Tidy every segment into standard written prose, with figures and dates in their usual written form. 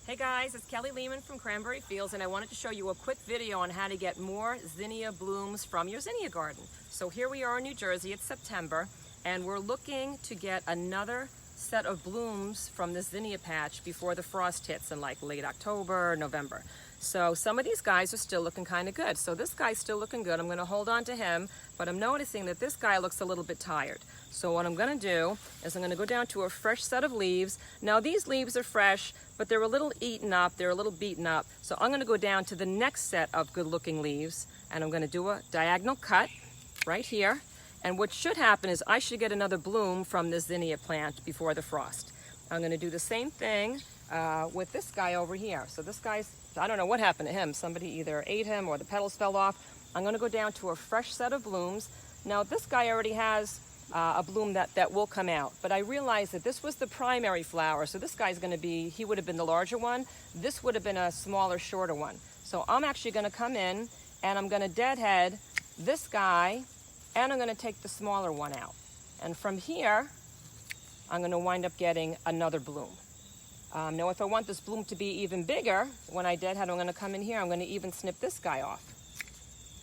Hey guys, it's Kelly Lehman from Cranberry Fields, and I wanted to show you a quick video on how to get more zinnia blooms from your zinnia garden. So here we are in New Jersey, it's September, and we're looking to get another set of blooms from this zinnia patch before the frost hits in like late October, November. So some of these guys are still looking kind of good. So this guy's still looking good. I'm going to hold on to him, but I'm noticing that this guy looks a little bit tired. So what I'm going to do is I'm going to go down to a fresh set of leaves. Now these leaves are fresh, but they're a little eaten up, they're a little beaten up. So I'm going to go down to the next set of good looking leaves, and I'm going to do a diagonal cut right here. And what should happen is I should get another bloom from this zinnia plant before the frost. I'm going to do the same thing with this guy over here. So this guy's, I don't know what happened to him. Somebody either ate him or the petals fell off. I'm going to go down to a fresh set of blooms. Now this guy already has a bloom that will come out, but I realized that this was the primary flower. So this guy's going to be, he would have been the larger one. This would have been a smaller, shorter one. So I'm actually going to come in and I'm going to deadhead this guy, and I'm going to take the smaller one out. And from here, I'm going to wind up getting another bloom. Now, if I want this bloom to be even bigger, when I deadhead, I'm going to come in here, I'm going to even snip this guy off.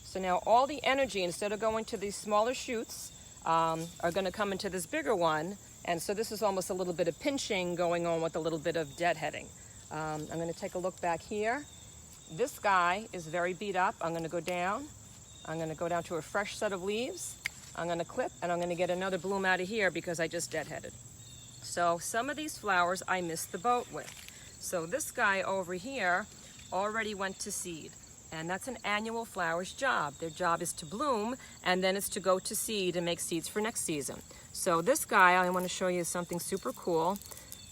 So now all the energy, instead of going to these smaller shoots, are going to come into this bigger one. And so this is almost a little bit of pinching going on with a little bit of deadheading. I'm going to take a look back here. This guy is very beat up. I'm going to go down. I'm going to go down to a fresh set of leaves. I'm going to clip, and I'm going to get another bloom out of here because I just deadheaded. So some of these flowers I missed the boat with. So this guy over here already went to seed, and that's an annual flower's job. Their job is to bloom, and then it's to go to seed and make seeds for next season. So this guy, I want to show you something super cool.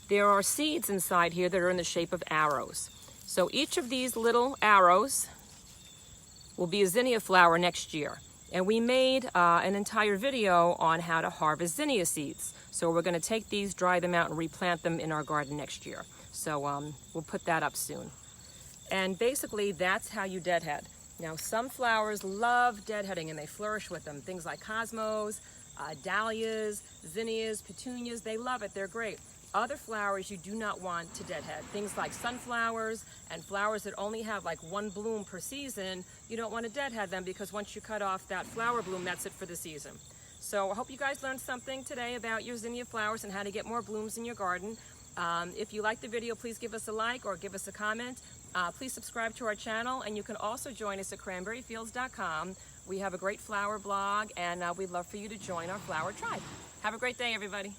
There are seeds inside here that are in the shape of arrows. So each of these little arrows will be a zinnia flower next year. And we made an entire video on how to harvest zinnia seeds. So we're going to take these, dry them out, and replant them in our garden next year. So we'll put that up soon. And basically that's how you deadhead. Now some flowers love deadheading and they flourish with them. Things like cosmos, dahlias, zinnias, petunias, they love it, they're great. Other flowers you do not want to deadhead. Things like sunflowers and flowers that only have like one bloom per season, you don't want to deadhead them because once you cut off that flower bloom, that's it for the season. So I hope you guys learned something today about your zinnia flowers and how to get more blooms in your garden. If you liked the video, please give us a like or give us a comment. Please subscribe to our channel, and you can also join us at cranberryfields.com. We have a great flower blog, and we'd love for you to join our flower tribe. Have a great day, everybody.